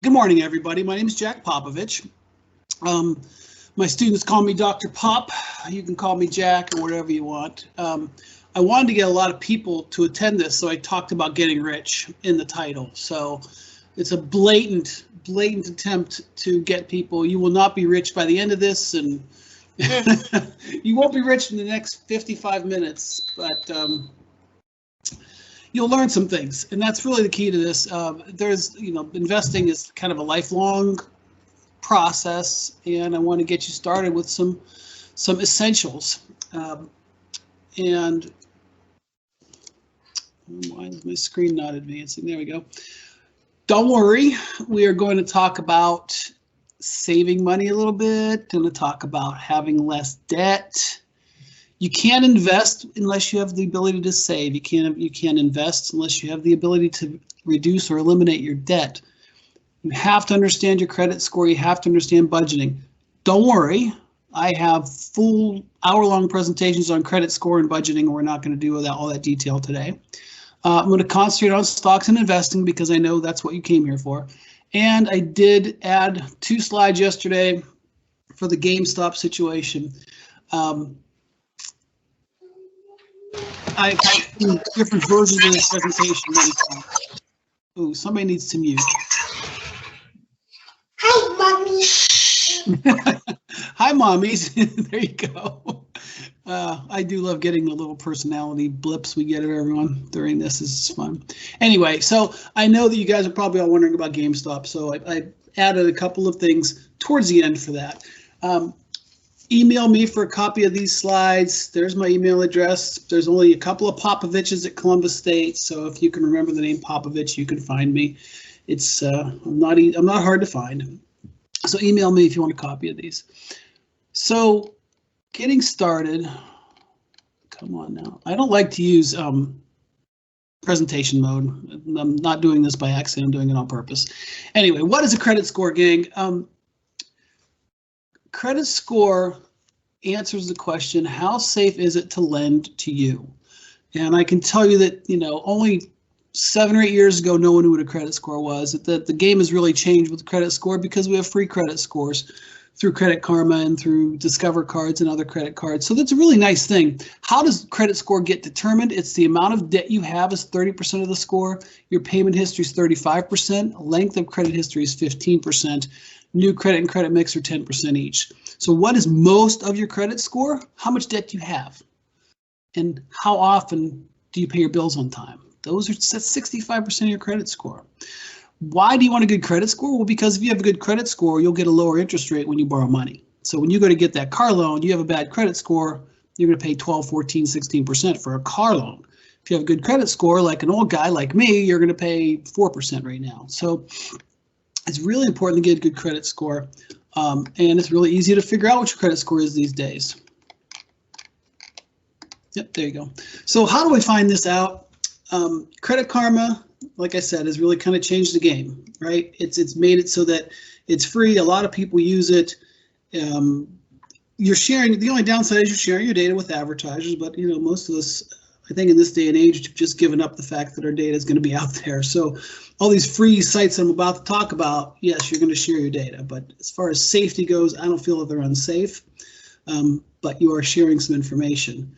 Good morning, everybody. My name is Jack Popovich. My students call me Dr. Pop. You can call me Jack or whatever you want. I wanted to get a lot of people to attend this, so I talked about getting rich in the title. So it's a blatant attempt to get people. You will not be rich by the end of this, and you won't be rich in the next 55 minutes, but you'll learn some things, and that's really the key to this. Investing is kind of a lifelong process, and I want to get you started with some essentials. And why is my screen not advancing? There we go. Don't worry, we are going to talk about saving money a little bit, going to talk about having less debt. You can't invest unless you have the ability to save. You can't invest unless you have the ability to reduce or eliminate your debt. You have to understand your credit score. You have to understand budgeting. Don't worry, I have full hour-long presentations on credit score and budgeting. We're not going to do all that detail today. I'm going to concentrate on stocks and investing because I know that's what you came here for. And I did add 2 slides yesterday for the GameStop situation. I've seen different versions of this presentation many times. Ooh, somebody needs to mute. Hi, Mommy. Hi, mommies. There you go. I do love getting the little personality blips we get of everyone during this. This is fun. Anyway, so I know that you guys are probably all wondering about GameStop, so I added a couple of things towards the end for that. Email me for a copy of these slides. There's my email address. There's only a couple of Popoviches at Columbus State, so if you can remember the name Popovich, you can find me. It's I'm not hard to find. So email me if you want a copy of these. So getting started. Come on now. I don't like to use presentation mode. I'm not doing this by accident. I'm doing it on purpose. Anyway, what is a credit score, gang? Credit score answers the question, how safe is it to lend to you? And I can tell you that, only 7 or 8 years ago, no one knew what a credit score was. That the game has really changed with credit score because we have free credit scores through Credit Karma and through Discover cards and other credit cards. So that's a really nice thing. How does credit score get determined? It's the amount of debt you have is 30% of the score. Your payment history is 35%. Length of credit history is 15%. New credit and credit mix are 10% each. So what is most of your credit score? How much debt do you have? And how often do you pay your bills on time? That's 65% of your credit score. Why do you want a good credit score? Well, because if you have a good credit score, you'll get a lower interest rate when you borrow money. So when you go to get that car loan, you have a bad credit score, you're going to pay 12, 14, 16% for a car loan. If you have a good credit score, like an old guy like me, you're going to pay 4% right now. So it's really important to get a good credit score, and it's really easy to figure out what your credit score is these days. Yep, there you go. So how do I find this out? Credit Karma, like I said, has really kind of changed the game, right? It's made it so that it's free. A lot of people use it. You're sharing. The only downside is you're sharing your data with advertisers, but most of us, I think in this day and age, have just given up the fact that our data is going to be out there. So all these free sites I'm about to talk about, yes, you're going to share your data. But as far as safety goes, I don't feel that they're unsafe, but you are sharing some information.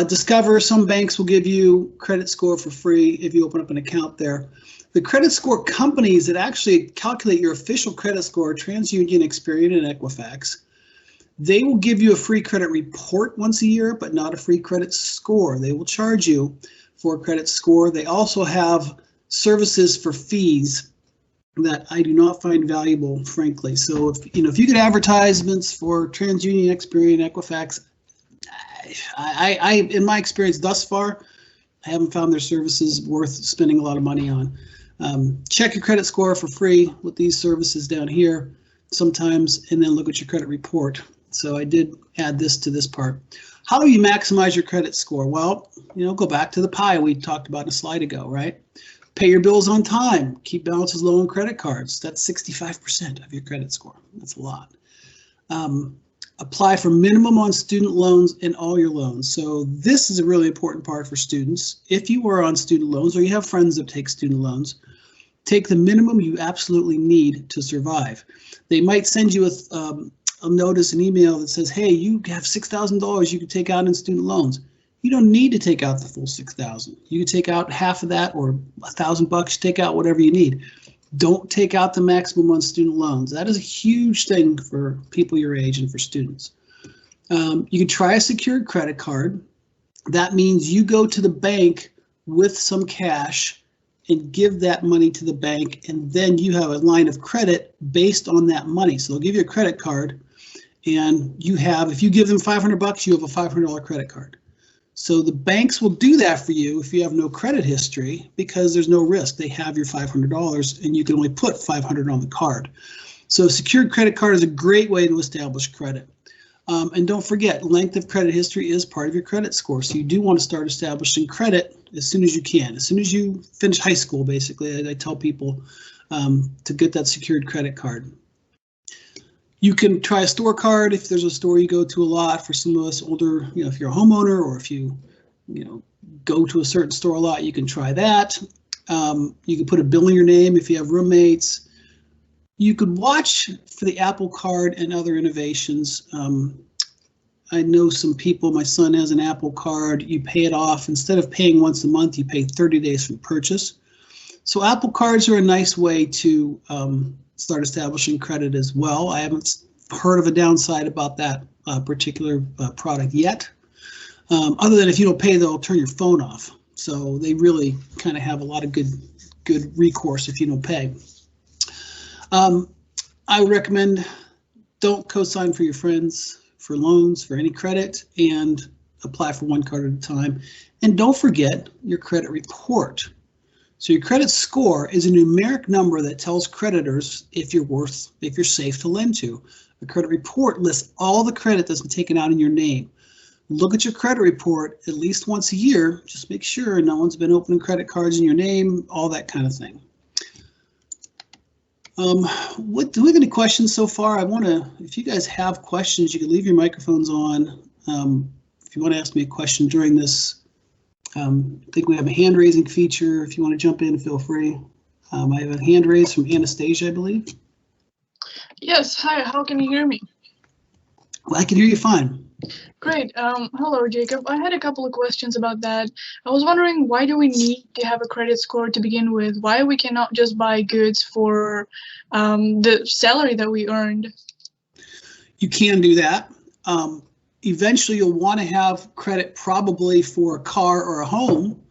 Discover, some banks will give you credit score for free if you open up an account there. The credit score companies that actually calculate your official credit score, TransUnion, Experian, and Equifax, they will give you a free credit report once a year, but not a free credit score. They will charge you for a credit score. They also have services for fees that I do not find valuable, frankly. So if you get advertisements for TransUnion, Experian, Equifax, I in my experience thus far, I haven't found their services worth spending a lot of money on. Check your credit score for free with these services down here sometimes, and then look at your credit report. So I did add this to this part. How do you maximize your credit score? Well, go back to the pie we talked about a slide ago, right? Pay your bills on time. Keep balances low on credit cards. That's 65% of your credit score. That's a lot. Apply for minimum on student loans in all your loans. So this is a really important part for students. If you are on student loans or you have friends that take student loans, Take the minimum you absolutely need to survive. They might send you a notice, an email that says, hey, you have $6,000 you can take out in student loans. You don't need to take out the full $6,000. You can take out half of that or $1,000, take out whatever you need. Don't take out the maximum on student loans. That is a huge thing for people your age and for students. You can try a secured credit card. That means you go to the bank with some cash and give that money to the bank, and then you have a line of credit based on that money. So they'll give you a credit card, and you have, if you give them $500, you have a $500 credit card. So the banks will do that for you if you have no credit history, because there's no risk. They have your $500 and you can only put $500 on the card. So a secured credit card is a great way to establish credit. And don't forget, length of credit history is part of your credit score. So you do want to start establishing credit as soon as you can. As soon as you finish high school, basically, I tell people to get that secured credit card. You can try a store card if there's a store you go to a lot. For some of us older, if you're a homeowner or if you go to a certain store a lot, you can try that. You can put a bill in your name if you have roommates. You could watch for the Apple Card and other innovations. I know some people, my son has an Apple Card, you pay it off. Instead of paying once a month, you pay 30 days from purchase. So Apple Cards are a nice way to start establishing credit as well. I haven't heard of a downside about that particular product yet. Other than if you don't pay, they'll turn your phone off. So they really kind of have a lot of good recourse if you don't pay. I would recommend don't co-sign for your friends for loans, for any credit, and apply for one card at a time. And don't forget your credit report. So your credit score is a numeric number that tells creditors if you're safe to lend to. A credit report lists all the credit that's been taken out in your name. Look at your credit report at least once a year. Just make sure no one's been opening credit cards in your name, all that kind of thing. Do we have any questions so far? If you guys have questions, you can leave your microphones on. If you want to ask me a question during this, I think we have a hand raising feature. If you want to jump in, feel free. I have a hand raised from Anastasia, I believe. Yes, hi, how can you hear me? Well, I can hear you fine. Great. Hello, Jacob. I had a couple of questions about that. I was wondering, why do we need to have a credit score to begin with? Why we cannot just buy goods for the salary that we earned? You can do that. Eventually, you'll want to have credit probably for a car or a home.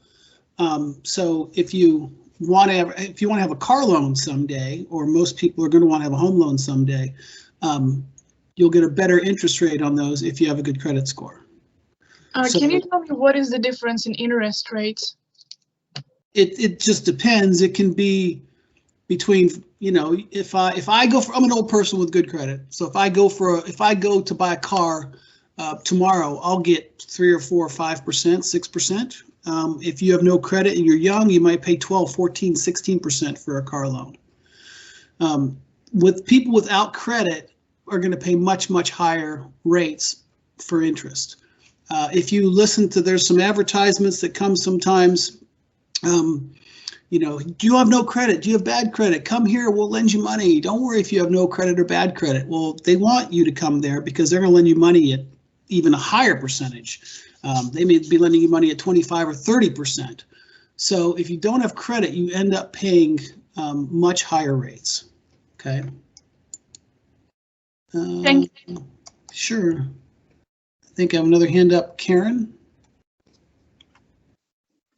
So if you want to have a car loan someday, or most people are going to want to have a home loan someday, you'll get a better interest rate on those if you have a good credit score. Can you tell me what is the difference in interest rates? It just depends. It can be between, if I go for, I'm an old person with good credit. So if I go to buy a car tomorrow, I'll get 3 or 4 or 5%, 6%. If you have no credit and you're young, you might pay 12, 14, 16% for a car loan. With people without credit, are going to pay much, much higher rates for interest. If you listen to, there's some advertisements that come sometimes, do you have no credit? Do you have bad credit? Come here, we'll lend you money. Don't worry if you have no credit or bad credit. Well, they want you to come there because they're going to lend you money at even a higher percentage. They may be lending you money at 25 or 30%. So if you don't have credit, you end up paying much higher rates. Okay. Thank you. Sure. I think I have another hand up. Karen?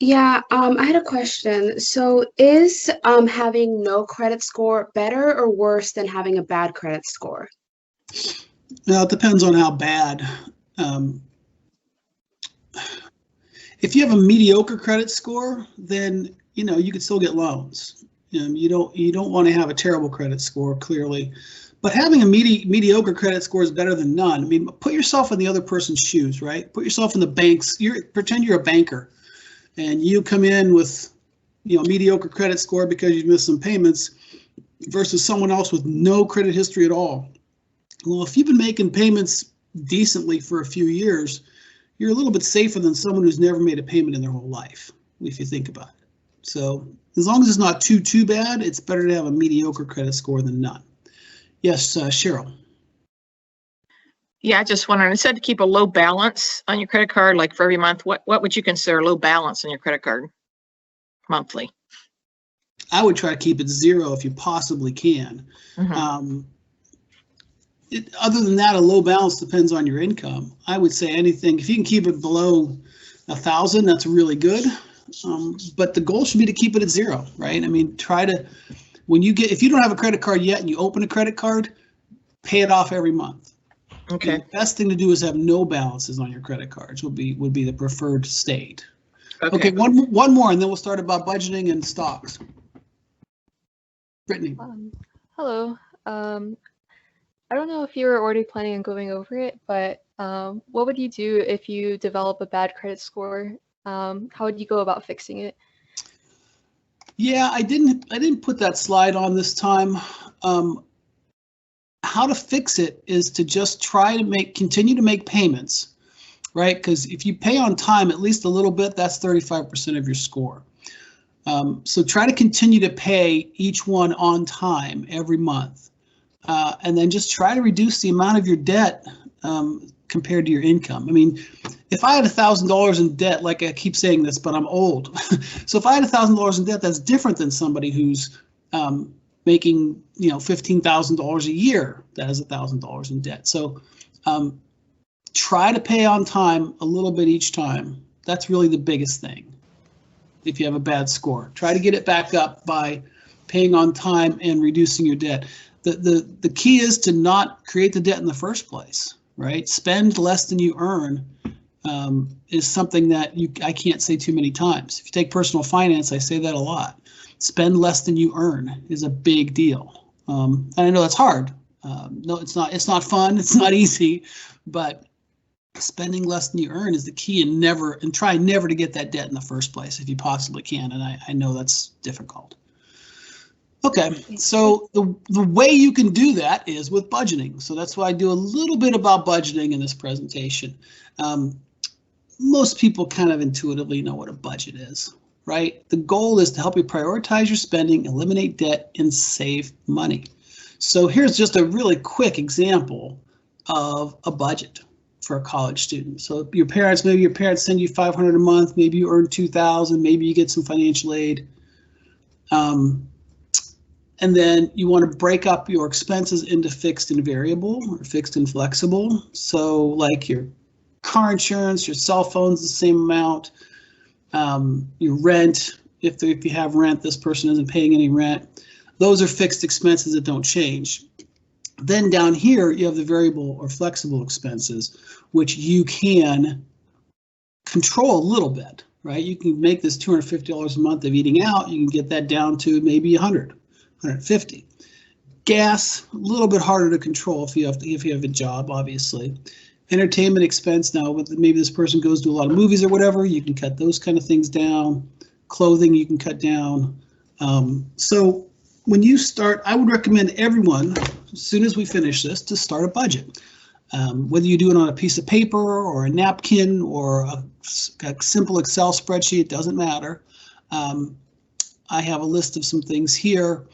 Yeah, I had a question. So is having no credit score better or worse than having a bad credit score? Well, it depends on how bad. If you have a mediocre credit score, then you can still get loans. You don't want to have a terrible credit score, clearly. But having a mediocre credit score is better than none. I mean, put yourself in the other person's shoes, right? Put yourself in the bank's. Pretend you're a banker, and you come in with, mediocre credit score because you've missed some payments, versus someone else with no credit history at all. Well, if you've been making payments decently for a few years, you're a little bit safer than someone who's never made a payment in their whole life, if you think about it. So as long as it's not too bad, it's better to have a mediocre credit score than none. Yes, Cheryl. Yeah, I just wondering, instead to keep a low balance on your credit card, like for every month, what would you consider low balance on your credit card monthly? I would try to keep it 0 if you possibly can. Mm-hmm. Other than that, a low balance depends on your income. I would say anything, if you can keep it below 1,000, that's really good. But the goal should be to keep it at 0, right? I mean, try to, if you don't have a credit card yet and you open a credit card, pay it off every month. Okay. The best thing to do is have no balances on your credit cards would be the preferred state. Okay, one more, and then we'll start about budgeting and stocks. Brittany. Hello. I don't know if you were already planning on going over it, but what would you do if you develop a bad credit score? How would you go about fixing it? Yeah, I didn't put that slide on this time. How to fix it is to just try to continue to make payments, right? Because if you pay on time at least a little bit, that's 35% of your score. So try to continue to pay each one on time every month. And then just try to reduce the amount of your debt compared to your income. I mean, if I had $1,000 in debt, like I keep saying this, but I'm old. So if I had $1,000 in debt, that's different than somebody who's making, $15,000 a year that has $1,000 in debt. So try to pay on time a little bit each time. That's really the biggest thing. If you have a bad score, try to get it back up by paying on time and reducing your debt. The key is to not create the debt in the first place, right? Spend less than you earn is something that I can't say too many times. If you take personal finance, I say that a lot. Spend less than you earn is a big deal. And I know that's hard. No, it's not. It's not fun. It's not easy, but spending less than you earn is the key, and try never to get that debt in the first place if you possibly can. And I know that's difficult. Okay, so the way you can do that is with budgeting. So that's why I do a little bit about budgeting in this presentation. Most people kind of intuitively know what a budget is, right? The goal is to help you prioritize your spending, eliminate debt, and save money. So here's just a really quick example of a budget for a college student. So maybe your parents send you $500 a month, maybe you earn $2,000, maybe you get some financial aid. And then you want to break up your expenses into fixed and variable, or fixed and flexible. So like your car insurance, your cell phone's the same amount, your rent, if you have rent, this person isn't paying any rent. Those are fixed expenses that don't change. Then down here, you have the variable or flexible expenses, which you can control a little bit, right? You can make this $250 a month of eating out. You can get that down to maybe 150. Gas, a little bit harder to control if you have a job, obviously. Entertainment expense, now maybe this person goes to a lot of movies or whatever, you can cut those kind of things down. Clothing you can cut down. So when you start, I would recommend everyone, as soon as we finish this, to start a budget. Whether you do it on a piece of paper or a napkin or a simple Excel spreadsheet, it doesn't matter. I have a list of some things here.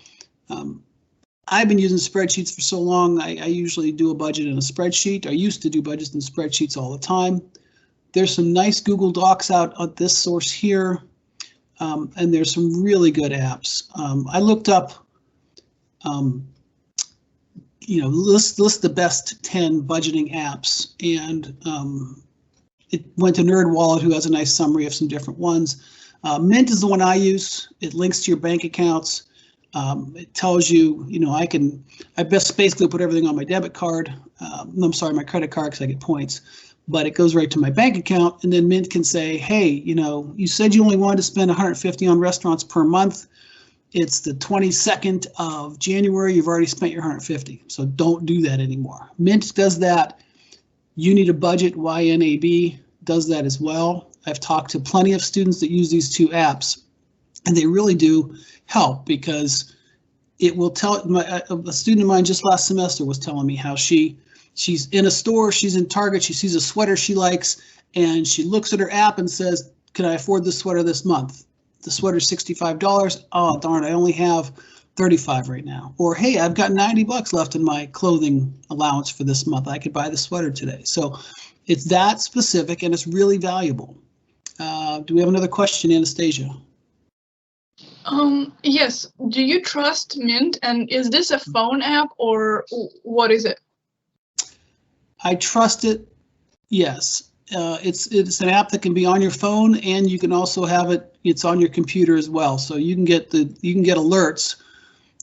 I've been using spreadsheets for so long, I usually do a budget in a spreadsheet. I used to do budgets in spreadsheets all the time. There's some nice Google Docs out at this source here, and there's some really good apps. I looked up, list the best 10 budgeting apps, and it went to NerdWallet, who has a nice summary of some different ones. Mint is the one I use. It links to your bank accounts. It tells you, I best basically put everything on my debit card. I'm sorry, my credit card, because I get points, but it goes right to my bank account. And then Mint can say, hey, you said you only wanted to spend $150 on restaurants per month. It's the 22nd of January. You've already spent your $150. So don't do that anymore. Mint does that. You Need a Budget, YNAB, does that as well. I've talked to plenty of students that use these two apps, and they really do help, because it will tell. A student of mine just last semester was telling me how she's in a store, she's in Target, she sees a sweater she likes, and she looks at her app and says, can I afford this sweater this month? the sweater's $65. Oh, darn, I only have 35 right now. Or, hey, I've got 90 bucks left in my clothing allowance for this month. I could buy the sweater today. So it's that specific and it's really valuable. Do we have another question, Anastasia? Yes. Do you trust Mint? And is this a phone app or what is it? I trust it. Yes. It's an app that can be on your phone, and you can also have it. It's on your computer as well. So you can get alerts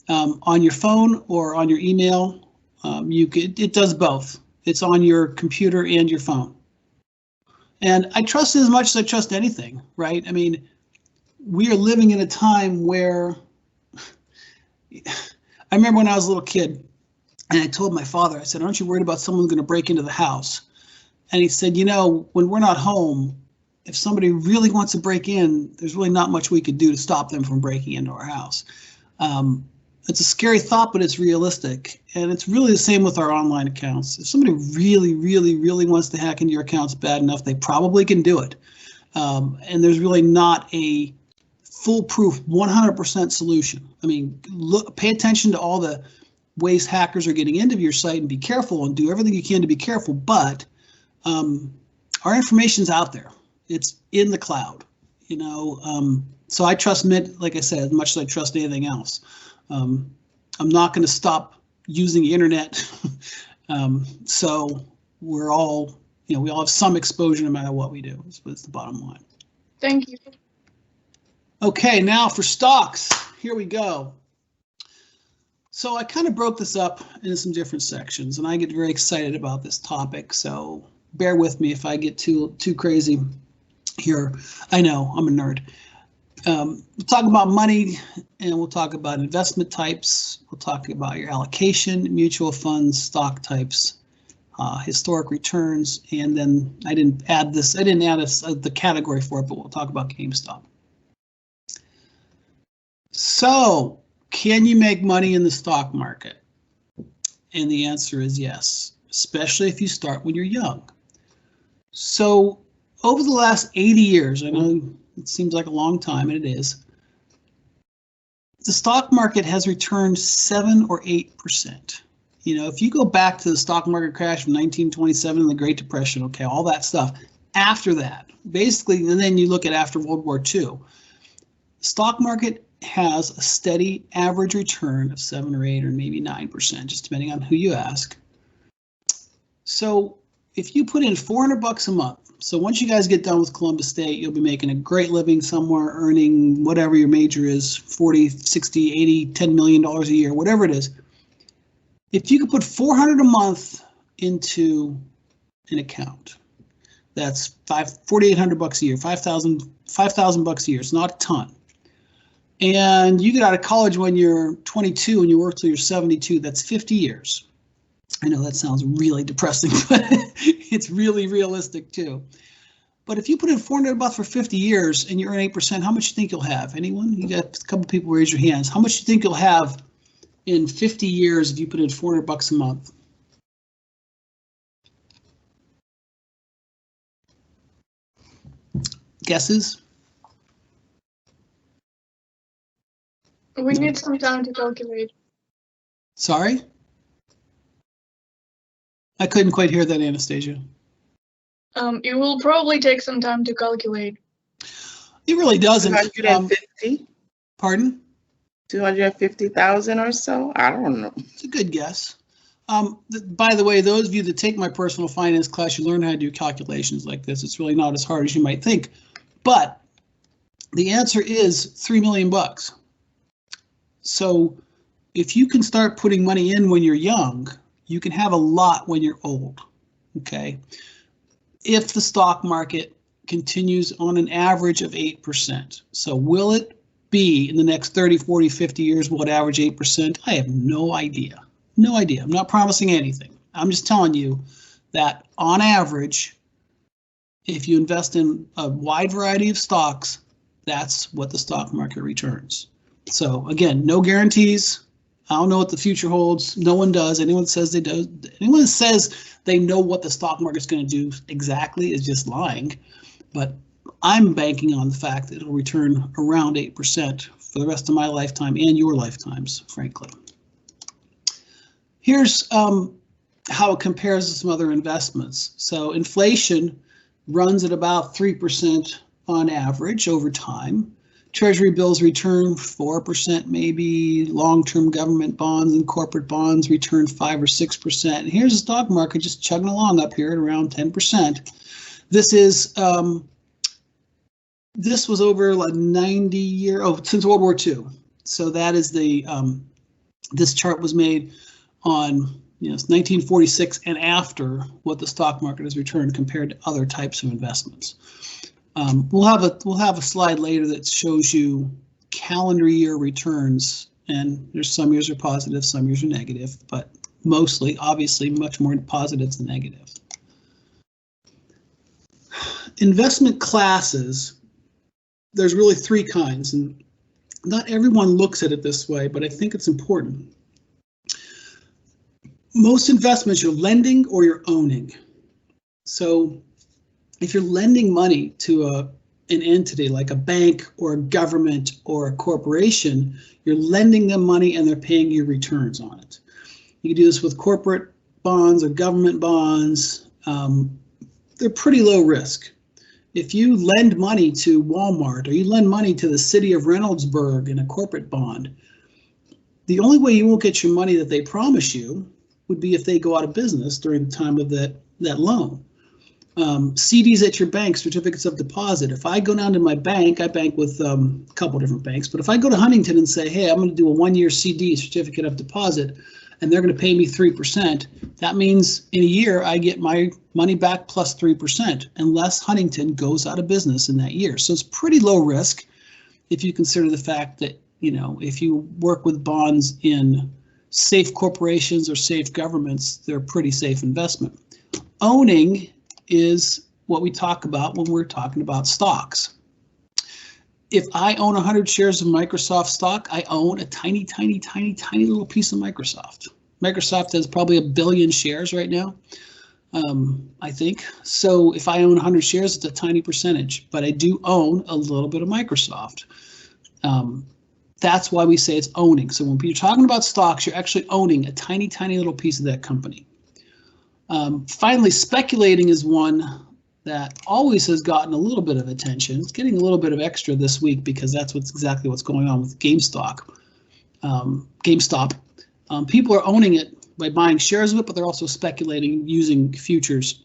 on your phone or on your email. It does both. It's on your computer and your phone. And I trust it as much as I trust anything, right? I mean, we are living in a time where I remember when I was a little kid and I told my father, I said, aren't you worried about someone going to break into the house? And he said, you know, when we're not home, if somebody really wants to break in, there's really not much we could do to stop them from breaking into our house. It's a scary thought, but it's realistic. And it's really the same with our online accounts. If somebody really, really, really wants to hack into your accounts bad enough, they probably can do it. And there's really not a foolproof 100% solution. I mean, pay attention to all the ways hackers are getting into your site and be careful and do everything you can to be careful. But our information's out there. It's in the cloud, you know. So I trust Mint, like I said, as much as I trust anything else. I'm not going to stop using the internet. So we're all, you know, we all have some exposure no matter what we do. That's the bottom line. Thank you. Okay, now for stocks, here we go. So I kind of broke this up into some different sections, and I get very excited about this topic. So bear with me if I get too crazy here. I know I'm a nerd. We'll talk about money, and we'll talk about investment types. We'll talk about your allocation, mutual funds, stock types, historic returns, and then I didn't add the category for it, but we'll talk about GameStop. So, can you make money in the stock market? And the answer is yes, especially if you start when you're young. So, over the last 80 years, I know it seems like a long time, and it is, the stock market has returned 7 or 8%. You know, if you go back to the stock market crash from 1927 and the Great Depression, okay, all that stuff, after that, basically, and then you look at after World War II, the stock market has a steady average return of 7 or 8 or maybe 9%, just depending on who you ask. So if you put in $400 a month, so once you guys get done with Columbus State, you'll be making a great living somewhere, earning whatever your major is, 40, 60, 80, $10 million a year, whatever it is. If you could put $400 a month into an account, that's $4,800 a year, $5,000 a year. It's not a ton. And you get out of college when you're 22 and you work till you're 72, that's 50 years. I know that sounds really depressing, but it's really realistic too. But if you put in $400 for 50 years and you earn 8%, how much do you think you'll have? Anyone? You got a couple people raise your hands. How much do you think you'll have in 50 years if you put in $400 a month? Guesses? We need some time to calculate. Sorry? I couldn't quite hear that, Anastasia. It will probably take some time to calculate. It really doesn't. 250? Pardon? 250,000 or so? I don't know. It's a good guess. By the way, those of you that take my personal finance class, you learn how to do calculations like this. It's really not as hard as you might think. But the answer is $3 million. So if you can start putting money in when you're young, you can have a lot when you're old, okay? If the stock market continues on an average of 8%. So will it be in the next 30, 40, 50 years, will it average 8%? I have no idea. No idea. I'm not promising anything. I'm just telling you that on average, if you invest in a wide variety of stocks, that's what the stock market returns. So again, no guarantees. I don't know what the future holds. No one does. Anyone says they do. Anyone that says they know what the stock market's going to do exactly is just lying. But I'm banking on the fact that it'll return around 8% for the rest of my lifetime and your lifetimes, frankly. Here's how it compares to some other investments. So inflation runs at about 3% on average over time. Treasury bills return 4% maybe, long-term government bonds and corporate bonds return 5 or 6%. And here's the stock market just chugging along up here at around 10%. This is this was over a 90-year, since World War II. So that is the, this chart was made on, it's 1946 and after what the stock market has returned compared to other types of investments. We'll have a slide later that shows you calendar year returns, and there's some years are positive, some years are negative, but mostly, obviously, much more positives than negative. Investment classes, there's really three kinds, and not everyone looks at it this way, but I think it's important. Most investments, you're lending or you're owning. So if you're lending money to an entity like a bank or a government or a corporation, you're lending them money and they're paying you returns on it. You can do this with corporate bonds or government bonds. They're pretty low risk. If you lend money to Walmart or you lend money to the city of Reynoldsburg in a corporate bond, the only way you won't get your money that they promise you would be if they go out of business during the time of that loan. CDs at your bank, certificates of deposit. If I go down to my bank, I bank with a couple different banks, but if I go to Huntington and say, hey, I'm going to do a 1-year CD, certificate of deposit, and they're going to pay me 3%, that means in a year I get my money back plus 3% unless Huntington goes out of business in that year. So it's pretty low risk if you consider the fact that, if you work with bonds in safe corporations or safe governments, they're a pretty safe investment. Owning is what we talk about when we're talking about stocks. If I own 100 shares of Microsoft stock, I own a tiny, tiny, tiny, tiny little piece of Microsoft. Microsoft has probably 1 billion shares right now, I think. So if I own 100 shares, it's a tiny percentage, but I do own a little bit of Microsoft. That's why we say it's owning. So when you're talking about stocks, you're actually owning a tiny, tiny little piece of that company. Finally, speculating is one that always has gotten a little bit of attention. It's getting a little bit of extra this week because that's exactly what's going on with GameStop. People are owning it by buying shares of it, but they're also speculating using futures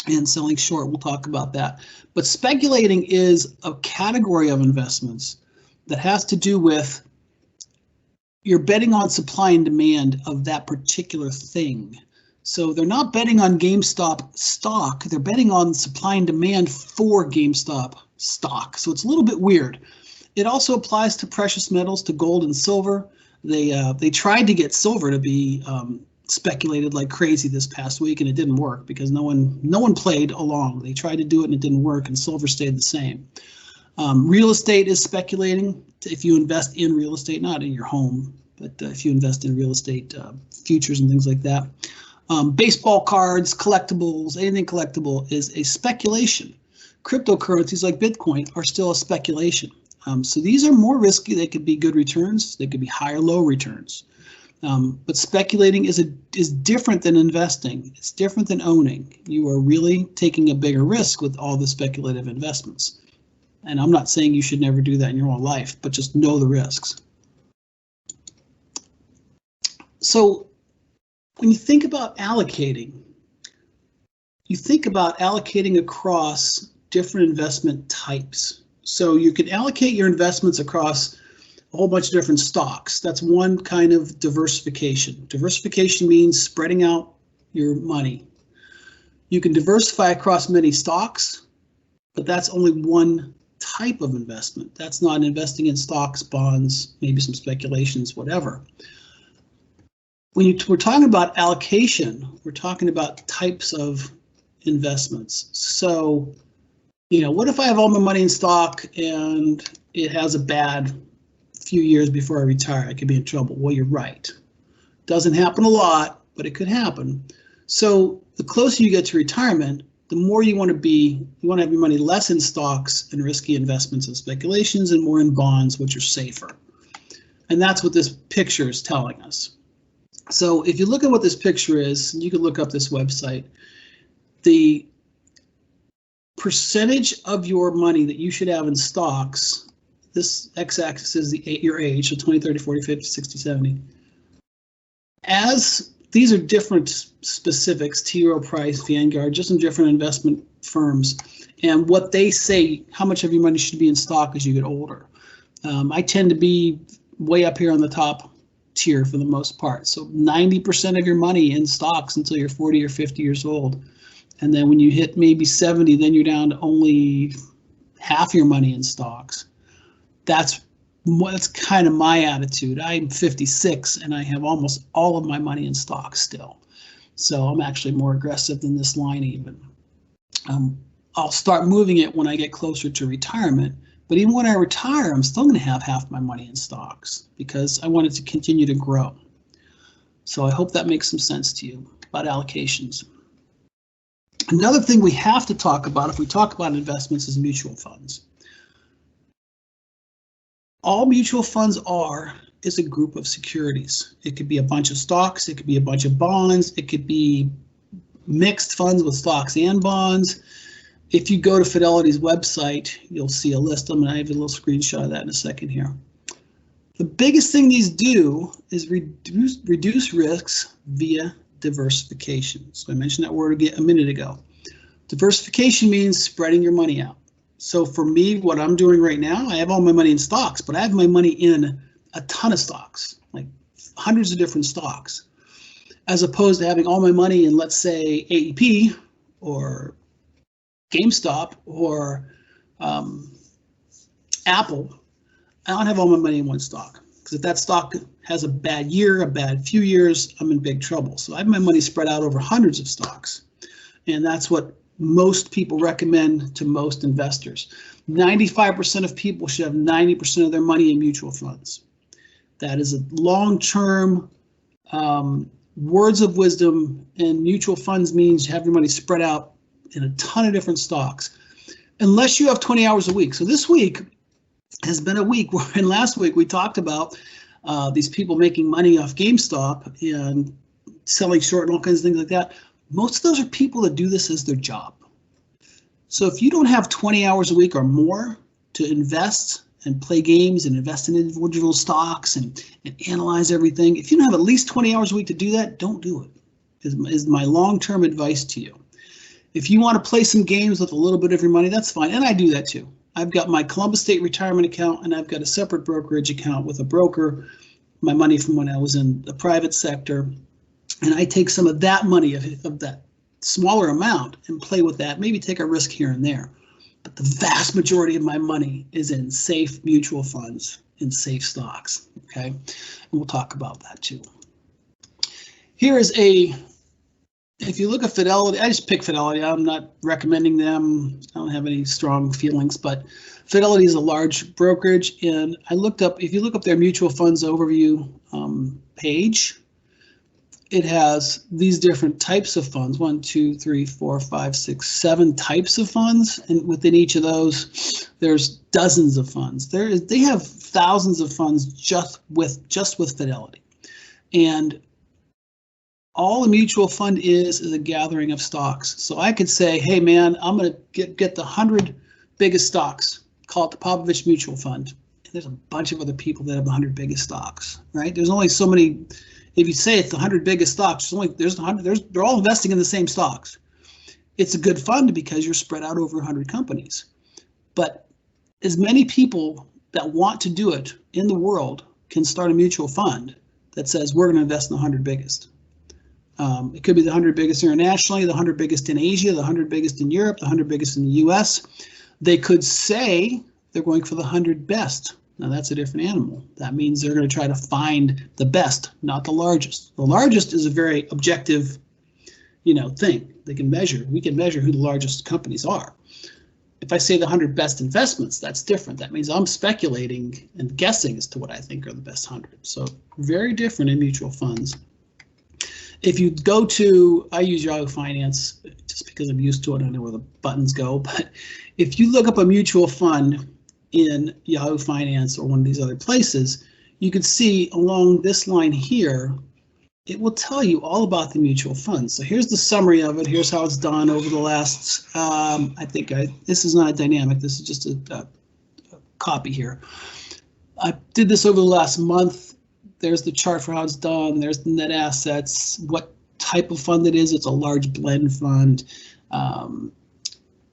and selling short. We'll talk about that. But speculating is a category of investments that has to do with you're betting on supply and demand of that particular thing. So they're not betting on GameStop stock, they're betting on supply and demand for GameStop stock. So it's a little bit weird. It also applies to precious metals, to gold and silver. They tried to get silver to be speculated like crazy this past week, and it didn't work because no one played along. They tried to do it and it didn't work, and silver stayed the same. Real estate is speculating. If you invest in real estate, not in your home, but if you invest in real estate futures and things like that. Baseball cards, collectibles, anything collectible is a speculation. Cryptocurrencies like Bitcoin are still a speculation. So these are more risky. They could be good returns. They could be high or low returns. But speculating is different than investing. It's different than owning. You are really taking a bigger risk with all the speculative investments. And I'm not saying you should never do that in your own life, but just know the risks. So when you think about allocating, you think about allocating across different investment types. So you can allocate your investments across a whole bunch of different stocks. That's one kind of diversification. Diversification means spreading out your money. You can diversify across many stocks, but that's only one type of investment. That's not investing in stocks, bonds, maybe some speculations, whatever. When we're talking about allocation, we're talking about types of investments. So, what if I have all my money in stock and it has a bad few years before I retire? I could be in trouble. Well, you're right. Doesn't happen a lot, but it could happen. So the closer you get to retirement, the more you want to be, you want to have your money less in stocks and risky investments and speculations and more in bonds, which are safer. And that's what this picture is telling us. So if you look at what this picture is, you can look up this website, the percentage of your money that you should have in stocks, this x-axis is your age, so 20, 30, 40, 50, 60, 70. As these are different specifics, T. Rowe Price, Vanguard, just some different investment firms, and what they say, how much of your money should be in stock as you get older. I tend to be way up here on the top tier for the most part. So 90% of your money in stocks until you're 40 or 50 years old. And then when you hit maybe 70, then you're down to only half your money in stocks. That's kind of my attitude. I'm 56 and I have almost all of my money in stocks still. So I'm actually more aggressive than this line even. I'll start moving it when I get closer to retirement. But even when I retire, I'm still going to have half my money in stocks because I want it to continue to grow. So I hope that makes some sense to you about allocations. Another thing we have to talk about if we talk about investments is mutual funds. All mutual funds is a group of securities. It could be a bunch of stocks, it could be a bunch of bonds, it could be mixed funds with stocks and bonds. If you go to Fidelity's website, you'll see a list of them, and I have a little screenshot of that in a second here. The biggest thing these do is reduce risks via diversification. So I mentioned that word again a minute ago. Diversification means spreading your money out. So for me, what I'm doing right now, I have all my money in stocks, but I have my money in a ton of stocks, like hundreds of different stocks, as opposed to having all my money in, let's say, AEP or GameStop or Apple. I don't have all my money in one stock, because if that stock has a bad year, a bad few years, I'm in big trouble. So I have my money spread out over hundreds of stocks, and that's what most people recommend to most investors. 95% of people should have 90% of their money in mutual funds. That is a long-term words of wisdom, and mutual funds means you have your money spread out in a ton of different stocks, unless you have 20 hours a week. So this week has been a week where, and last week we talked about these people making money off GameStop and selling short and all kinds of things like that. Most of those are people that do this as their job. So if you don't have 20 hours a week or more to invest and play games and invest in individual stocks and analyze everything, if you don't have at least 20 hours a week to do that, don't do it, is my long-term advice to you. If you want to play some games with a little bit of your money, that's fine. And I do that too. I've got my Columbus State retirement account, and I've got a separate brokerage account with a broker, my money from when I was in the private sector. And I take some of that money, of that smaller amount, and play with that, maybe take a risk here and there. But the vast majority of my money is in safe mutual funds, in safe stocks, okay? And we'll talk about that too. Here is if you look at Fidelity, I just pick Fidelity. I'm not recommending them. I don't have any strong feelings, but Fidelity is a large brokerage, and I looked up, if you look up their mutual funds overview page, it has these different types of funds, 1, 2, 3, 4, 5, 6, 7 types of funds, and within each of those, there's dozens of funds. They have thousands of funds just with Fidelity, and all a mutual fund is a gathering of stocks. So I could say, hey man, I'm going to get the 100 biggest stocks, call it the Popovich Mutual Fund. And there's a bunch of other people that have the 100 biggest stocks, right? There's only so many. If you say it's the 100 biggest stocks, they're all investing in the same stocks. It's a good fund because you're spread out over 100 companies. But as many people that want to do it in the world can start a mutual fund that says we're going to invest in the 100 biggest. It could be the 100 biggest internationally, the 100 biggest in Asia, the 100 biggest in Europe, the 100 biggest in the US. They could say they're going for the 100 best. Now that's a different animal. That means they're going to try to find the best, not the largest. The largest is a very objective, thing. They can measure. We can measure who the largest companies are. If I say the 100 best investments, that's different. That means I'm speculating and guessing as to what I think are the best 100. So very different in mutual funds. if you go to, I use Yahoo Finance just because I'm used to it. I know where the buttons go. But if you look up a mutual fund in Yahoo Finance or one of these other places, you can see along this line here, it will tell you all about the mutual funds. So here's the summary of it. Here's how it's done over the last, this is not a dynamic, this is just a copy here. I did this over the last month. There's the chart for how it's done. There's the net assets, what type of fund it is. It's a large blend fund.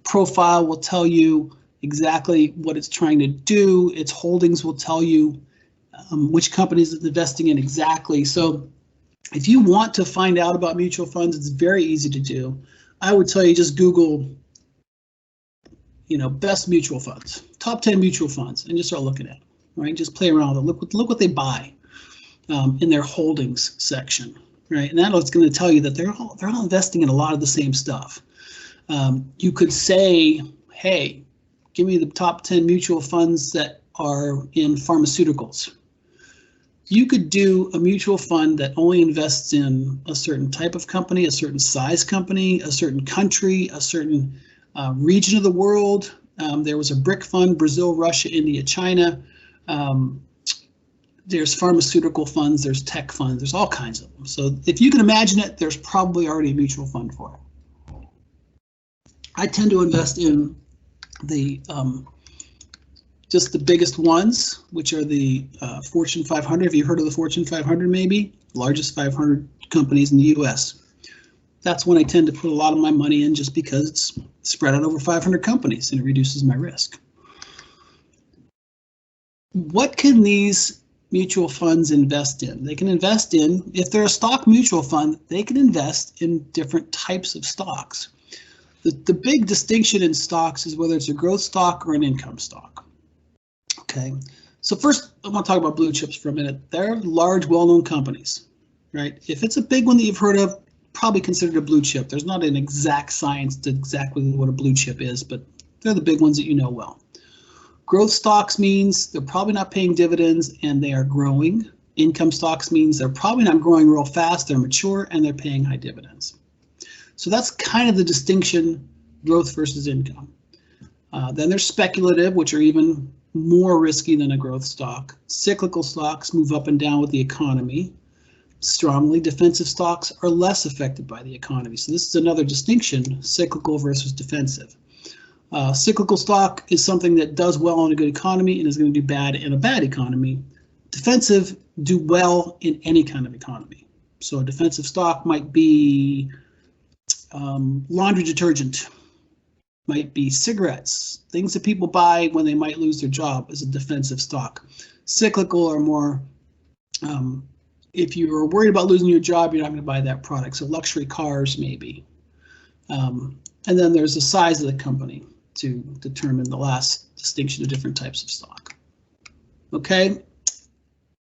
Profile will tell you exactly what it's trying to do. Its holdings will tell you which companies it's investing in exactly. So if you want to find out about mutual funds, it's very easy to do. I would tell you just Google, best mutual funds, top 10 mutual funds, and just start looking at them, right? Just play around with it. Look what they buy in their holdings section, right? And that's going to tell you that they're all investing in a lot of the same stuff. You could say, hey, give me the top 10 mutual funds that are in pharmaceuticals. You could do a mutual fund that only invests in a certain type of company, a certain size company, a certain country, a certain region of the world. There was a BRIC fund, Brazil, Russia, India, China. There's pharmaceutical funds, there's tech funds, there's all kinds of them. So if you can imagine it, there's probably already a mutual fund for it. I tend to invest in the just the biggest ones, which are the Fortune 500. Have you heard of the Fortune 500 maybe? Largest 500 companies in the US. That's when I tend to put a lot of my money in just because it's spread out over 500 companies and it reduces my risk. What can these mutual funds invest in? They can invest in, if they're a stock mutual fund, they can invest in different types of stocks. The big distinction in stocks is whether it's a growth stock or an income stock. Okay, so first I want to talk about blue chips for a minute. They're large, well-known companies, right? If it's a big one that you've heard of, probably considered a blue chip. There's not an exact science to exactly what a blue chip is, but they're the big ones that you know well. Growth stocks means they're probably not paying dividends and they are growing. Income stocks means they're probably not growing real fast, they're mature, and they're paying high dividends. So that's kind of the distinction, growth versus income. Then there's speculative, which are even more risky than a growth stock. Cyclical stocks move up and down with the economy strongly. Defensive stocks are less affected by the economy. So this is another distinction, cyclical versus defensive. Cyclical stock is something that does well in a good economy and is going to do bad in a bad economy. Defensive do well in any kind of economy. So a defensive stock might be laundry detergent, might be cigarettes, things that people buy when they might lose their job as a defensive stock. Cyclical are more, if you are worried about losing your job, you're not going to buy that product. So luxury cars maybe. And then there's the size of the company to determine the last distinction of different types of stock. Okay,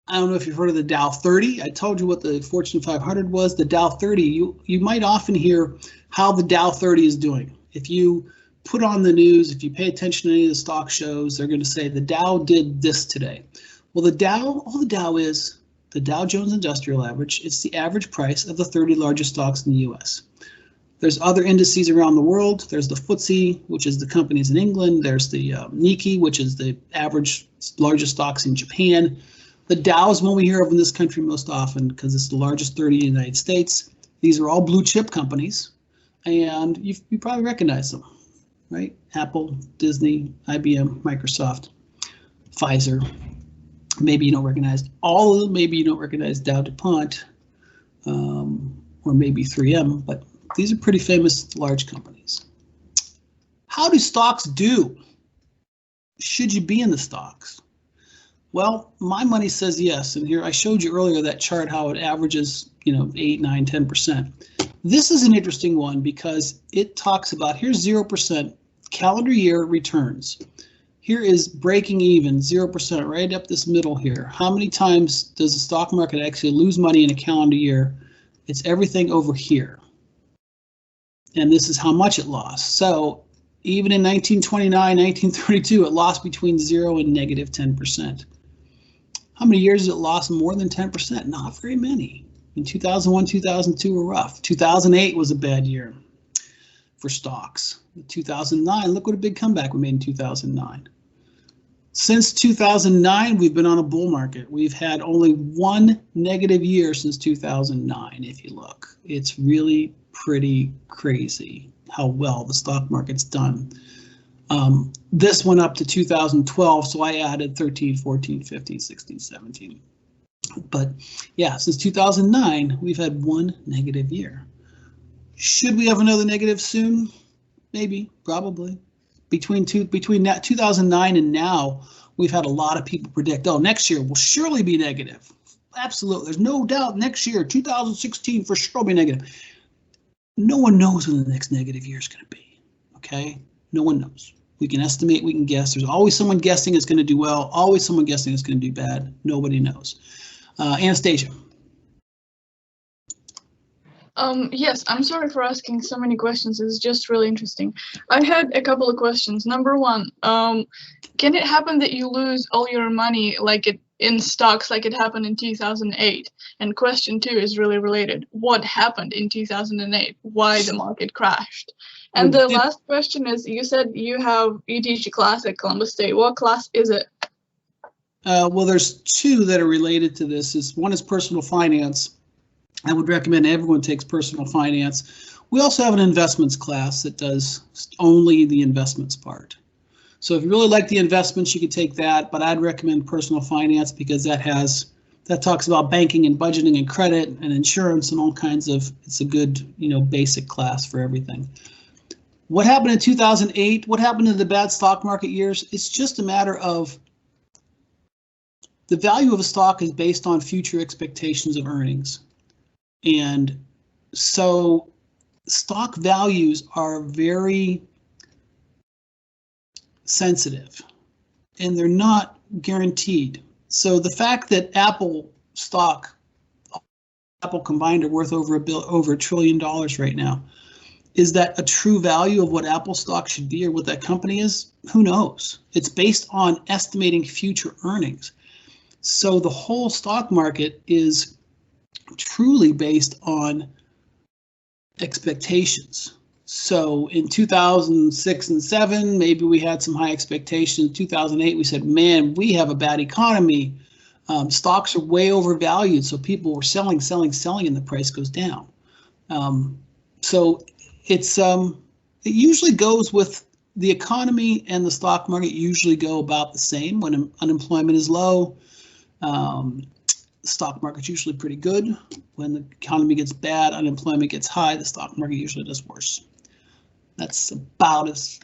I don't know if you've heard of the Dow 30. I told you what the Fortune 500 was. The Dow 30, you might often hear how the Dow 30 is doing. If you put on the news, if you pay attention to any of the stock shows, they're going to say the Dow did this today. Well, the Dow, all the Dow is the Dow Jones Industrial Average. It's the average price of the 30 largest stocks in the US. There's other indices around the world. There's the FTSE, which is the companies in England. There's the Nikkei, which is the average largest stocks in Japan. The Dow is one we hear of in this country most often because it's the largest 30 in the United States. These are all blue chip companies, and you probably recognize them, right? Apple, Disney, IBM, Microsoft, Pfizer. Maybe you don't recognize all of them. Maybe you don't recognize Dow DuPont, or maybe 3M, but these are pretty famous large companies. How do stocks do? Should you be in the stocks? Well, my money says yes, and here I showed you earlier that chart how it averages, 8, 9, 10%. This is an interesting one because it talks about, here's 0% calendar year returns. Here is breaking even, 0% right up this middle here. How many times does the stock market actually lose money in a calendar year? It's everything over here. And this is how much it lost. So even in 1929, 1932, it lost between 0 and negative 10%. How many years has it lost more than 10%? Not very many. In 2001, 2002 were rough. 2008 was a bad year for stocks. 2009, look what a big comeback we made in 2009. Since 2009, we've been on a bull market. We've had only one negative year since 2009, if you look. It's really pretty crazy how well the stock market's done. This went up to 2012, so I added 13, 14, 15, 16, 17. But yeah, since 2009, we've had one negative year. Should we have another negative soon? Maybe, probably. Between 2009 and now, we've had a lot of people predict, oh, next year will surely be negative. Absolutely, there's no doubt next year, 2016 for sure will be negative. No one knows when the next negative year is going to be, okay? No one knows. We can estimate, we can guess. There's always someone guessing it's going to do well, always someone guessing it's going to do bad. Nobody knows. Anastasia. Yes, I'm sorry for asking so many questions. It's just really interesting. I had a couple of questions. Number one, can it happen that you lose all your money in stocks like it happened in 2008? And question two is really related. What happened in 2008? Why the market crashed? And the last question is, you said you teach a class at Columbus State. What class is it? Well, there's two that are related to this. One is personal finance. I would recommend everyone takes personal finance. We also have an investments class that does only the investments part. So if you really like the investments, you could take that, but I'd recommend personal finance because that talks about banking and budgeting and credit and insurance and all kinds of, it's a good, basic class for everything. What happened in 2008? What happened in the bad stock market years? It's just a matter of the value of a stock is based on future expectations of earnings. And so stock values are very sensitive and they're not guaranteed. So the fact that Apple combined are worth over $1 trillion right now, is that a true value of what Apple stock should be or what that company is? Who knows? It's based on estimating future earnings. So the whole stock market is truly based on expectations. So in 2006 and 7, maybe we had some high expectations. In 2008, we said, man, we have a bad economy. Stocks are way overvalued. So people were selling, and the price goes down. So it usually goes with the economy, and the stock market usually go about the same. When unemployment is low, the stock market's usually pretty good. When the economy gets bad, unemployment gets high, the stock market usually does worse. That's about as,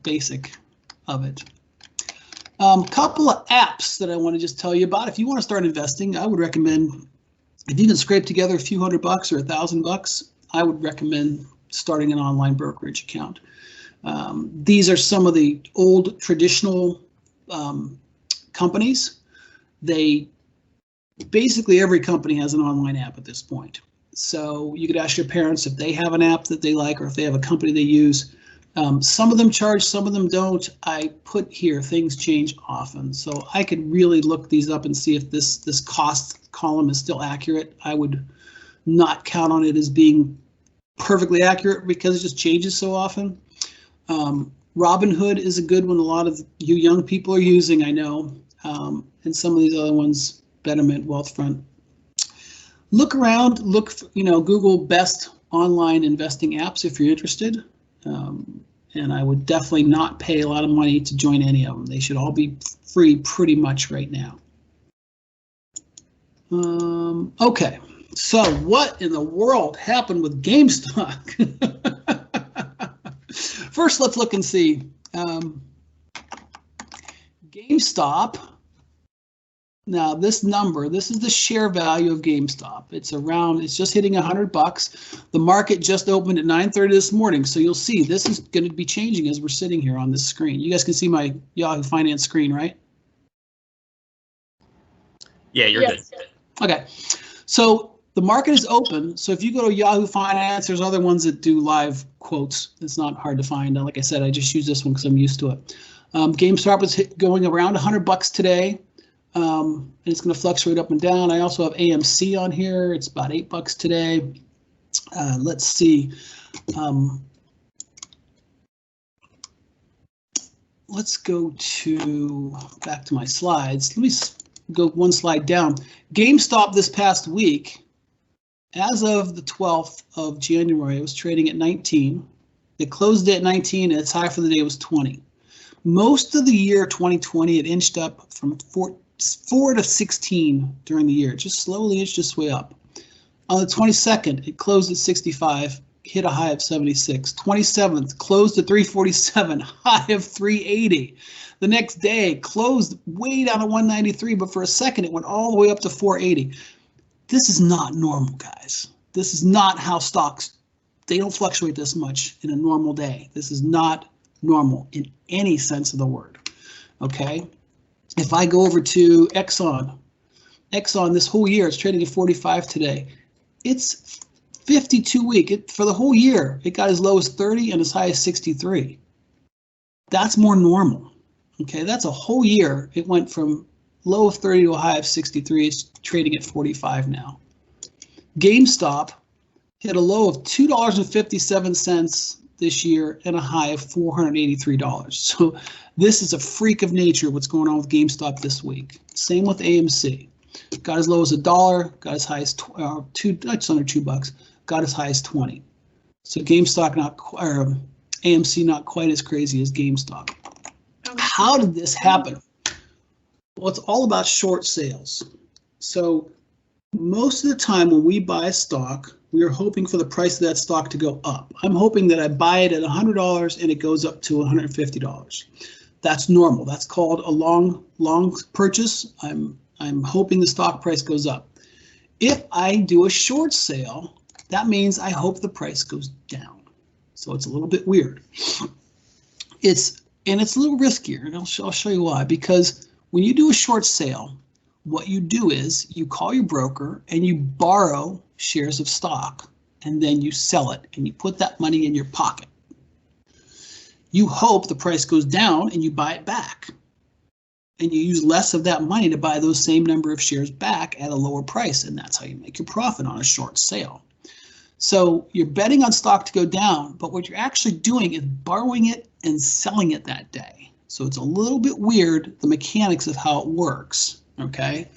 basic of it. Couple of apps that I want to just tell you about. If you want to start investing, I would recommend, if you can scrape together a few $100 or $1,000, I would recommend starting an online brokerage account. These are some of the old traditional companies. Basically every company has an online app at this point. So you could ask your parents if they have an app that they like or if they have a company they use. Some of them charge, some of them don't. I put here, things change often. So I could really look these up and see if this cost column is still accurate. I would not count on it as being perfectly accurate because it just changes so often. Robinhood is a good one. A lot of you young people are using, I know. And some of these other ones, Betterment, Wealthfront. Look around, Google best online investing apps if you're interested. And I would definitely not pay a lot of money to join any of them. They should all be free pretty much right now. Okay, so what in the world happened with GameStop? First, let's look and see. GameStop. Now this number, this is the share value of GameStop. It's just hitting $100. The market just opened at 9:30 this morning. So you'll see this is going to be changing as we're sitting here on this screen. You guys can see my Yahoo Finance screen, right? Yeah, you're good. Okay, so the market is open. So if you go to Yahoo Finance, there's other ones that do live quotes. It's not hard to find. Like I said, I just use this one because I'm used to it. GameStop is going around $100 today. And it's going to fluctuate up and down. I also have AMC on here. It's about $8 today. Let's see. Let's go back to my slides. Let me go one slide down. GameStop this past week, as of the 12th of January, it was trading at 19. It closed at 19, and its high for the day was 20. Most of the year 2020, it inched up from 4 to 16 during the year. It just slowly inched its way up. On the 22nd, it closed at 65, hit a high of 76. 27th, closed at 347, high of 380. The next day, closed way down to 193, but for a second, it went all the way up to 480. This is not normal, guys. This is not how stocks, they don't fluctuate this much in a normal day. This is not normal in any sense of the word, okay? If I go over to Exxon this whole year, it's trading at 45 today. It's 52-week. For the whole year, it got as low as 30 and as high as 63. That's more normal, okay? That's a whole year. It went from low of 30 to a high of 63. It's trading at 45 now. GameStop hit a low of $2.57 this year and a high of $483. So this is a freak of nature what's going on with GameStop this week. Same with AMC. Got as low as $1, got as high as just under $2, got as high as 20. So GameStop AMC not quite as crazy as GameStop. How did this happen? Well, it's all about short sales. So most of the time when we buy a stock, we are hoping for the price of that stock to go up. I'm hoping that I buy it at $100 and it goes up to $150. That's normal. That's called a long purchase. I'm hoping the stock price goes up. If I do a short sale, that means I hope the price goes down. So it's a little bit weird. It's a little riskier, and I'll show you why. Because when you do a short sale, what you do is you call your broker and you borrow shares of stock, and then you sell it and you put that money in your pocket. You hope the price goes down and you buy it back. And you use less of that money to buy those same number of shares back at a lower price, and that's how you make your profit on a short sale. So you're betting on stock to go down, but what you're actually doing is borrowing it and selling it that day. So it's a little bit weird, the mechanics of how it works, okay?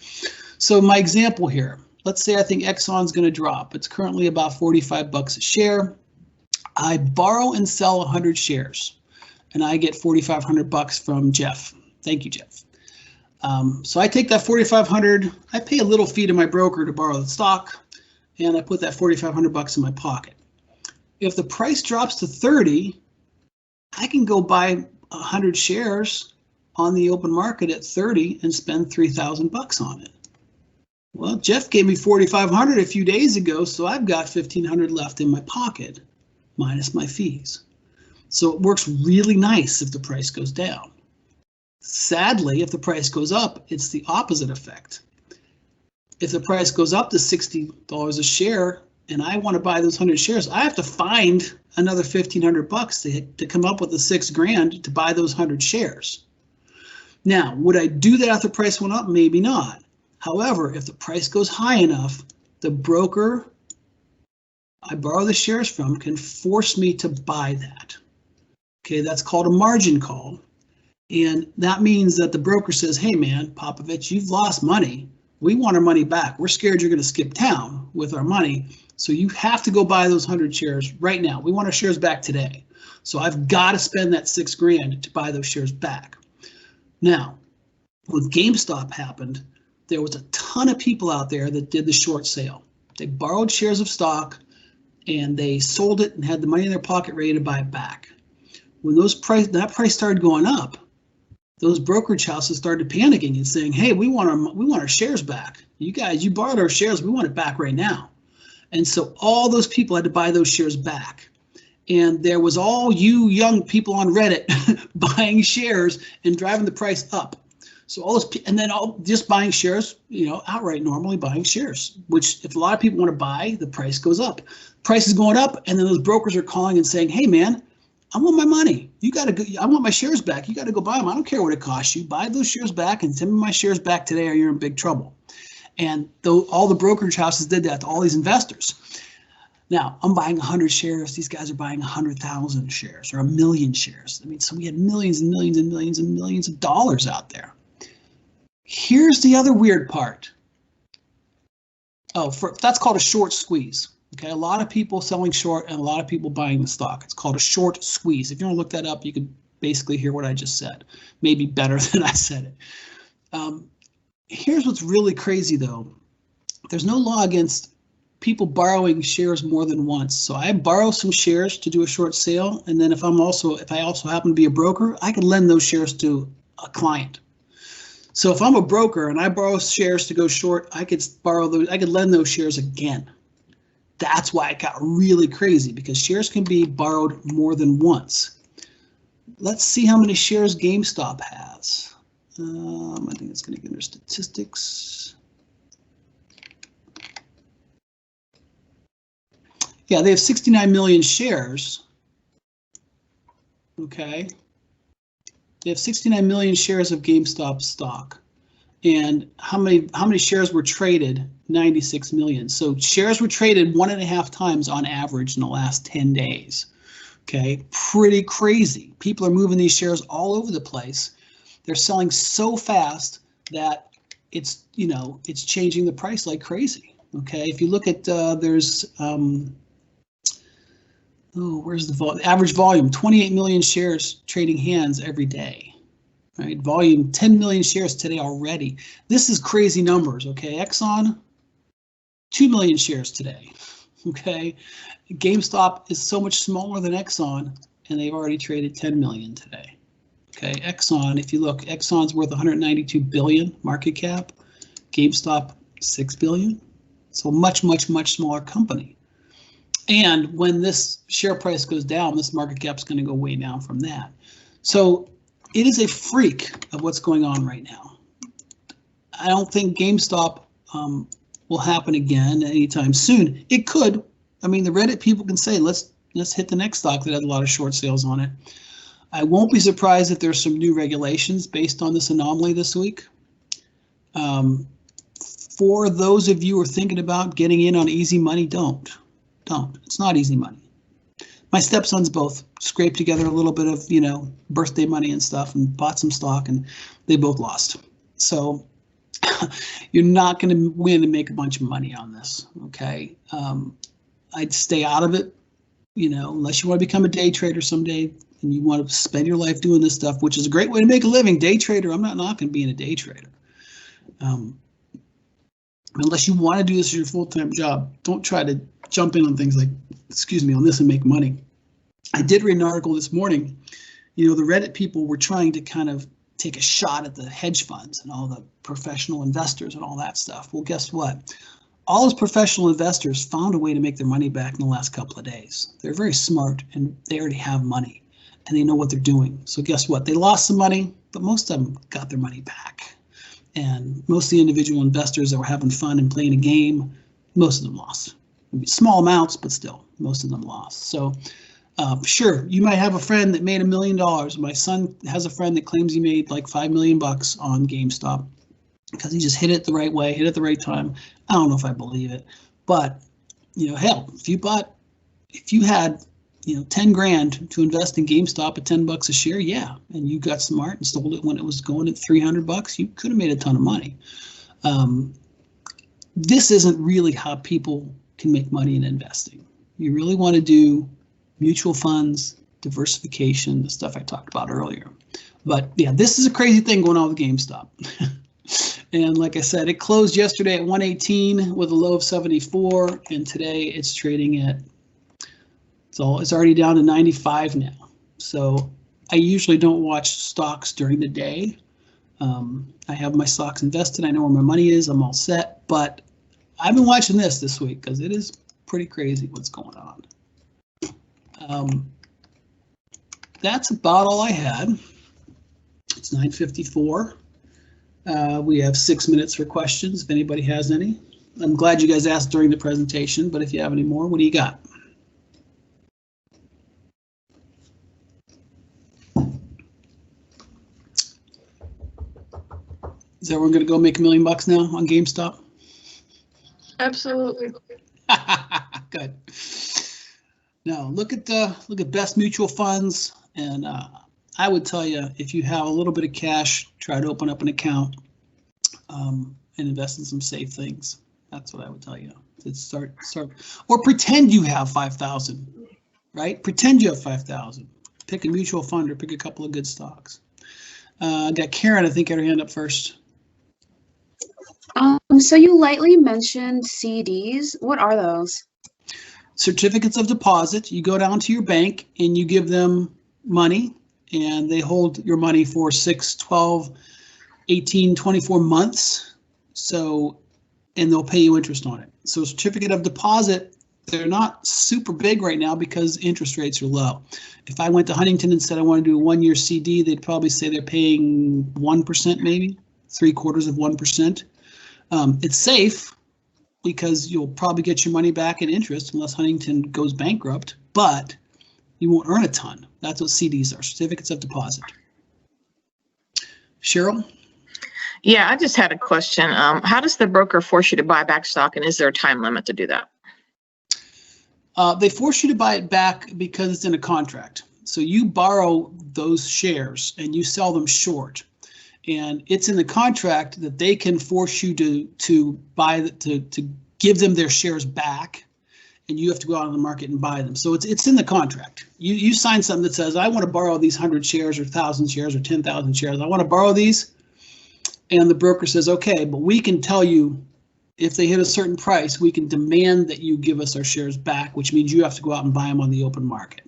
So my example here, let's say I think Exxon's going to drop. It's currently about $45 a share. I borrow and sell 100 shares, and I get $4,500 from Jeff. Thank you, Jeff. So I take that $4,500, I pay a little fee to my broker to borrow the stock, and I put that $4,500 in my pocket. If the price drops to 30, I can go buy 100 shares on the open market at 30 and spend $3,000 on it. Well, Jeff gave me $4,500 a few days ago, so I've got $1,500 left in my pocket, minus my fees. So it works really nice if the price goes down. Sadly, if the price goes up, it's the opposite effect. If the price goes up to $60 a share and I want to buy those 100 shares, I have to find another $1,500 to come up with the $6,000 to buy those 100 shares. Now, would I do that if the price went up? Maybe not. However, if the price goes high enough, the broker I borrow the shares from can force me to buy that. Okay, that's called a margin call. And that means that the broker says, hey man, Popovich, you've lost money. We want our money back. We're scared you're going to skip town with our money. So you have to go buy those 100 shares right now. We want our shares back today. So I've got to spend that $6,000 to buy those shares back. Now, when GameStop happened, there was a ton of people out there that did the short sale. They borrowed shares of stock and they sold it and had the money in their pocket ready to buy it back. When that price started going up, those brokerage houses started panicking and saying, hey, we want our shares back. You guys, you borrowed our shares. We want it back right now. And so all those people had to buy those shares back. And there was all you young people on Reddit buying shares and driving the price up. So all those, and then all just buying shares, outright normally buying shares, which if a lot of people want to buy, the price goes up. Price is going up, and then those brokers are calling and saying, hey man, I want my money. You got to go. I want my shares back. You got to go buy them. I don't care what it costs you. Buy those shares back and send me my shares back today or you're in big trouble. And though all the brokerage houses did that to all these investors. Now, I'm buying 100 shares. These guys are buying 100,000 shares or 1 million shares. I mean, so we had millions and millions and millions and millions of dollars out there. Here's the other weird part. Oh, that's called a short squeeze. Okay, a lot of people selling short and a lot of people buying the stock. It's called a short squeeze. If you want to look that up, you can basically hear what I just said. Maybe better than I said it. Here's what's really crazy though. There's no law against people borrowing shares more than once. So I borrow some shares to do a short sale, and then if I also happen to be a broker, I can lend those shares to a client. So if I'm a broker and I borrow shares to go short, I could lend those shares again. That's why it got really crazy, because shares can be borrowed more than once. Let's see how many shares GameStop has. I think it's going to get under statistics. Yeah, they have 69 million shares. Okay. They have 69 million shares of GameStop stock. And how many shares were traded? 96 million. So shares were traded 1.5 times on average in the last 10 days. Okay, pretty crazy. People are moving these shares all over the place. They're selling so fast that it's changing the price like crazy. Okay, if you look at there's where's the average volume? 28 million shares trading hands every day. Right, volume 10 million shares today already. This is crazy numbers. Okay, Exxon 2 million shares today. Okay, GameStop is so much smaller than Exxon, and they've already traded 10 million today. Okay, Exxon, if you look, Exxon's worth 192 billion market cap. GameStop 6 billion. So much smaller company. And when this share price goes down, this market cap is going to go way down from that. So it is a freak of what's going on right now. I don't think GameStop will happen again anytime soon. It could. I mean, the Reddit people can say, let's hit the next stock that had a lot of short sales on it. I won't be surprised if there's some new regulations based on this anomaly this week. For those of you who are thinking about getting in on easy money, don't. It's not easy money. My stepsons both scraped together a little bit of, birthday money and stuff and bought some stock, and they both lost. So you're not going to win and make a bunch of money on this. Okay. I'd stay out of it, unless you want to become a day trader someday and you want to spend your life doing this stuff, which is a great way to make a living. Day trader, I'm not knocking being a day trader. Unless you want to do this as your full-time job, don't try to jump in on things like, on this and make money. I did read an article this morning. The Reddit people were trying to kind of take a shot at the hedge funds and all the professional investors and all that stuff. Well, guess what? All those professional investors found a way to make their money back in the last couple of days. They're very smart and they already have money and they know what they're doing. So guess what? They lost some money, but most of them got their money back. And most of the individual investors that were having fun and playing a game, most of them lost. Small amounts, but still, most of them lost. So sure, you might have a friend that made $1 million. My son has a friend that claims he made like $5 million on GameStop because he just hit it the right way, hit it at the right time. I don't know if I believe it, but hell, if you had 10 grand to invest in GameStop at $10 a share, yeah, and you got smart and sold it when it was going at $300, you could have made a ton of money. This isn't really how people can make money in investing. You really want to do mutual funds, diversification, the stuff I talked about earlier. But yeah, this is a crazy thing going on with GameStop. And like I said, it closed yesterday at 118 with a low of 74, and today it's trading at, it's already down to 95 now. So I usually don't watch stocks during the day. I have my stocks invested. I know where my money is. I'm all set. But I've been watching this week because it is pretty crazy what's going on. That's about all I had. It's 9:54. We have 6 minutes for questions if anybody has any. I'm glad you guys asked during the presentation, but if you have any more, what do you got? Is everyone going to go make $1 million now on GameStop? Absolutely. Good. No, look at best mutual funds, and I would tell you, if you have a little bit of cash, try to open up an account and invest in some safe things. That's what I would tell you. To start, or pretend you have 5,000, right? Pretend you have 5,000. Pick a mutual fund or pick a couple of good stocks. I got Karen, I think, had her hand up first. So you lightly mentioned CDs. What are those? Certificates of deposit. You go down to your bank and you give them money, and they hold your money for 6, 12, 18, 24 months. So, and they'll pay you interest on it. So certificate of deposit, they're not super big right now because interest rates are low. If I went to Huntington and said I want to do a 1-year CD, they'd probably say they're paying 1%, maybe 0.75%. It's safe because you'll probably get your money back in interest unless Huntington goes bankrupt, but you won't earn a ton. That's what CDs are, certificates of deposit. Cheryl? Yeah, I just had a question. How does the broker force you to buy back stock, and is there a time limit to do that? They force you to buy it back because it's in a contract. So you borrow those shares and you sell them short. And it's in the contract that they can force you to buy, to give them their shares back, and you have to go out on the market and buy them. So it's in the contract. You sign something that says, I want to borrow these 100 shares or 1,000 shares or 10,000 shares. I want to borrow these. And the broker says, okay, but we can tell you if they hit a certain price, we can demand that you give us our shares back, which means you have to go out and buy them on the open market.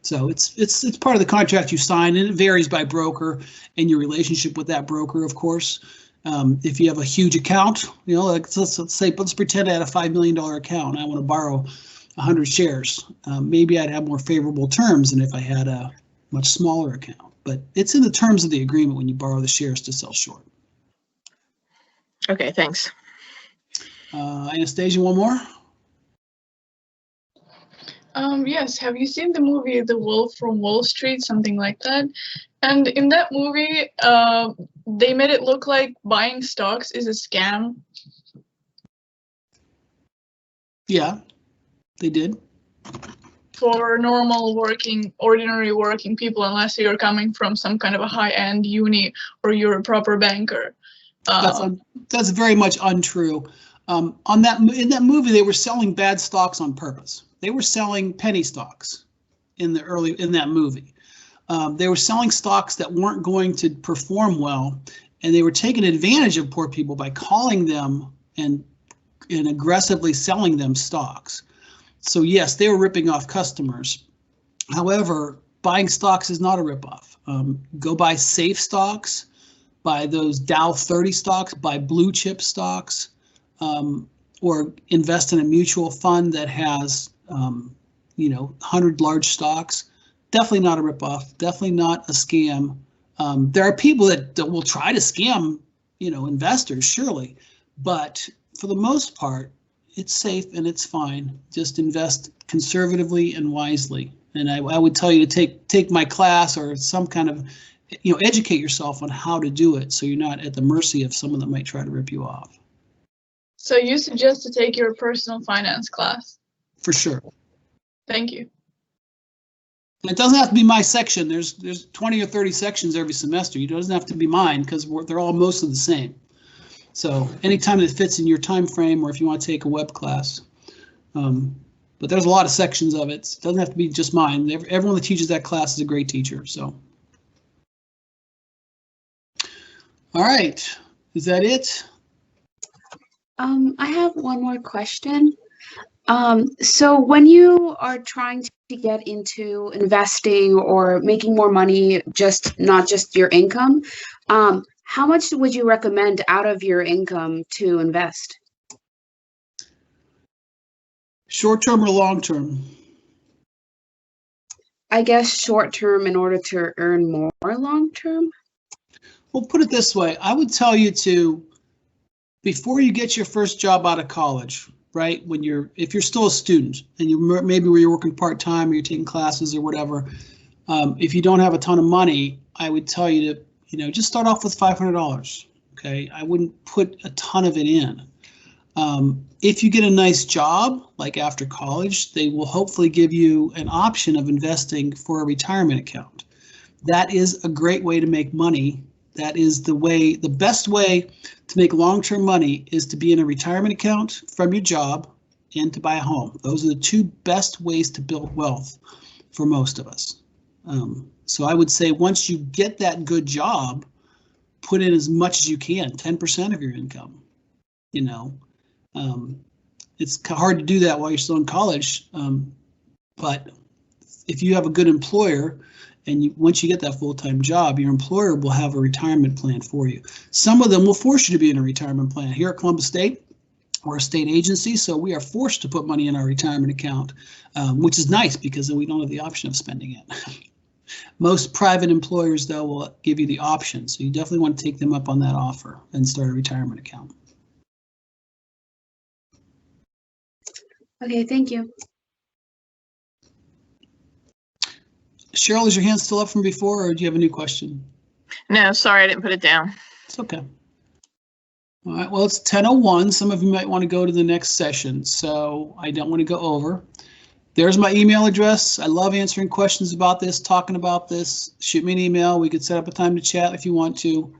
So it's part of the contract you sign, and it varies by broker and your relationship with that broker, of course. If you have a huge account, you know, like let's pretend I had a $5 million account and I want to borrow 100 shares. Maybe I'd have more favorable terms than if I had a much smaller account. But it's in the terms of the agreement when you borrow the shares to sell short. Okay, thanks. Anastasia, one more? Yes, have you seen the movie The Wolf from Wall Street, something like that? And in that movie, they made it look like buying stocks is a scam. Yeah, they did. For normal ordinary working people, unless you're coming from some kind of a high-end uni or you're a proper banker. That's very much untrue. In that movie, they were selling bad stocks on purpose. They were selling penny stocks in that movie. They were selling stocks that weren't going to perform well, and they were taking advantage of poor people by calling them and aggressively selling them stocks. So yes, they were ripping off customers. However, buying stocks is not a ripoff. Go buy safe stocks, buy those Dow 30 stocks, buy blue chip stocks, or invest in a mutual fund that has 100 large stocks. Definitely not a ripoff. Definitely not a scam. There are people that will try to scam, investors, surely, but for the most part, it's safe and it's fine. Just invest conservatively and wisely. And I would tell you to take my class or some kind of, educate yourself on how to do it so you're not at the mercy of someone that might try to rip you off. So you suggest to take your personal finance class? For sure. Thank you. And it doesn't have to be my section. There's 20 or 30 sections every semester. It doesn't have to be mine because they're all mostly the same. So anytime that fits in your time frame, or if you want to take a web class. But there's a lot of sections of it. It doesn't have to be just mine. Everyone that teaches that class is a great teacher. So. All right. Is that it? I have one more question. So when you are trying to get into investing or making more money, not just your income, how much would you recommend out of your income to invest? Short term or long term? I guess short term in order to earn more long term. Well, put it this way. I would tell you before you get your first job out of college, right? If you're still a student and maybe where you're working part-time or you're taking classes or whatever, if you don't have a ton of money, I would tell you to, just start off with $500. Okay, I wouldn't put a ton of it in. If you get a nice job, like after college, they will hopefully give you an option of investing for a retirement account. That is a great way to make money. That is the best way to make long-term money is to be in a retirement account from your job and to buy a home. Those are the two best ways to build wealth for most of us. So I would say once you get that good job, put in as much as you can, 10% of your income. You know, it's hard to do that while you're still in college, but if you have a good employer and once you get that full-time job, your employer will have a retirement plan for you. Some of them will force you to be in a retirement plan. Here at Columbus State, we're a state agency, so we are forced to put money in our retirement account, which is nice because then we don't have the option of spending it. Most private employers, though, will give you the option, so you definitely want to take them up on that offer and start a retirement account. Okay, thank you. Cheryl, is your hand still up from before, or do you have a new question? No, sorry, I didn't put it down. It's okay. All right, well, it's 10:01. Some of you might want to go to the next session, so I don't want to go over. There's my email address. I love answering questions about this, talking about this. Shoot me an email. We could set up a time to chat if you want to.